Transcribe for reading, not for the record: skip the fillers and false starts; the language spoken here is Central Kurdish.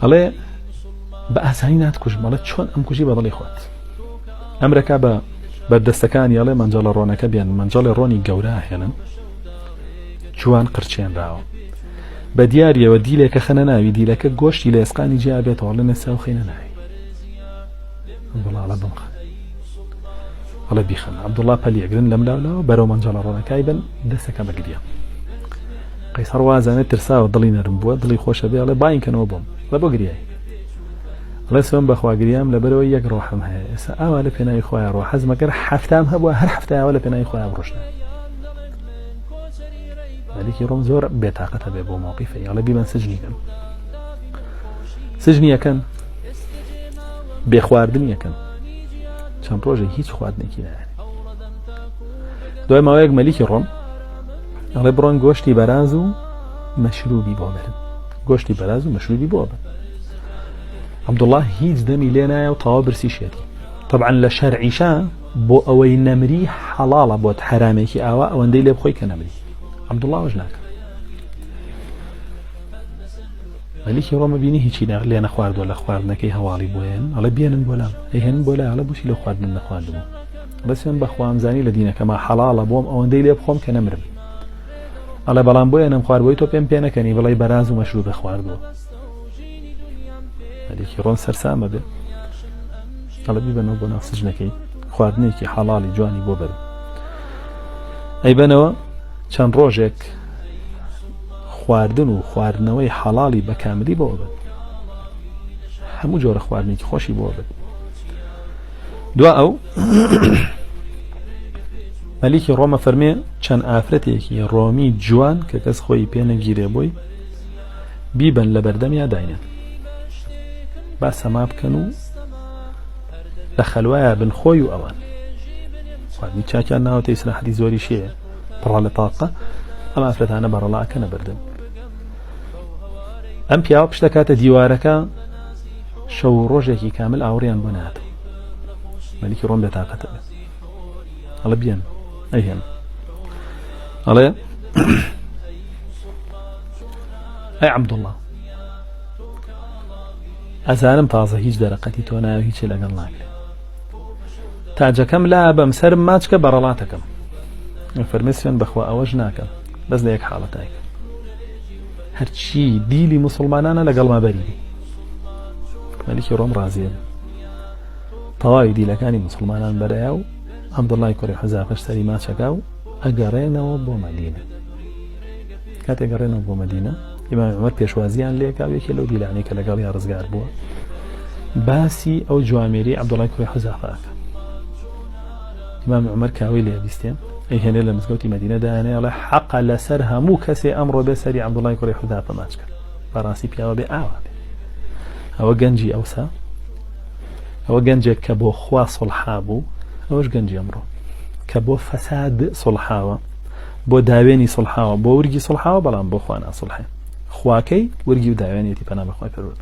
هلا بأسهينات كوش مالت شون أم كوشي بدل إخوات أمريكا بردستكان يلا منجال رونا كبيان منجال روني جوراه يعني جوان قرشين راو بدياريا وديلك خننا وديلك جوش إلى إسقاني جابت ولا نساو خيننا عبد الله على بمخ على بيخن عبد الله بالي عقرن لم لا برو منجال رونا كايبن دستك بقديا قيصر وازن ترساو ضلينا رمبو ضلي خوش بي على باين كانوا بوم لا بقريا الله سبحانه بخوا قريام لبرو يك روحهم هي ولا بينا اخويا روح حزم كر حفتام هبوا هر حفتا ولا بينا اخويا برشنا مالك يروم زور بطاقته بابو موقفه على بيبان سجني كان بخواردني كان كان بروجي هيç خواردني كده يعني دوای ما ويك ملك الروم على برون گوشتي برازو مشروبي بوبر گوشتي برازو مشروبي بوبر عبد الله هيج دمي لنا وطوابر سيشيتي طبعا لشرعي شا بو اوي نمري حلاله بو حرامي كي اوا وندي لي بخوي كنمري عبد الله وجناك مالك روما بيني هيك لي انا خوارد ولا خوارد نكي هوالي بوين على بينن بولام ايهن بولا على بوشي لو خوارد من خوارد بس من بخوام زاني لدينا كما حلاله بوم او وندي لي بخوم كنمرم على بلان بوين ام خوارد بوي تو بين بينا كني بلاي براز ومشروب خوارد هذيك رون سرسامة به على بيبنو بنا سجنكي خواردنيكي حلالي جواني بوبر أي بنوا كان روجك خواردن و خواردنوي حلالي بكاملي بوبر همو جور خواردنيكي خوشي بوبر دوا أو مليكي روما فرمي كان آفرتيكي رومي جوان ككس خوي بينا جيري بوي بيبن لبردم يا داينين بس ما بكنوا دخلوا بن خوي وأوان وهذه شاكا أنه تيسر حديث زوري شيء برا لطاقة أما أفرت أنا برا لا أكن بردم أم بياو بشتكات ديوارك شو روجكي كامل أوريان بنات ملك روم بطاقته على بيان أيهم على أي عبد الله أزانم تازه هیچ درقتی تو ناوی هیچ لگن ناکره تاجکم لا بمسر ماچک برالاتکم فرمسیون بخوا اوج ناکم بس لیک حالتایک هرچی دیلی مسلمانانا لقل ما بریدی ملکی روم رازیه طوای دیلکانی مسلمانان برایو عبدالله کوری حزافش سری ماچکاو اگرینو بو مدینه کات اگرینو بو مدینه إمام عمر بيشوازيان ليك أو يكلو دي لعني كلا قال يا رزقار بوا باسي أو جواميري عبد الله كوي حزافاك إمام عمر كاوي لي بيستين أي هنا لما سقوتي مدينة داني على حق لسرها مو كسي أمر بسري عبد الله كوي حزافا ماشكا براسي بياو بآوا هو جنجي أوسا هو جنجي كبو خوا صلحابو أوش جنجي أمره كبو فساد صلحاوه بو داويني صلحاوه بو ورقي صلحاوه بلان بو خوانا صلحين خواكي ورقي وداويني تبانا بخواي فرود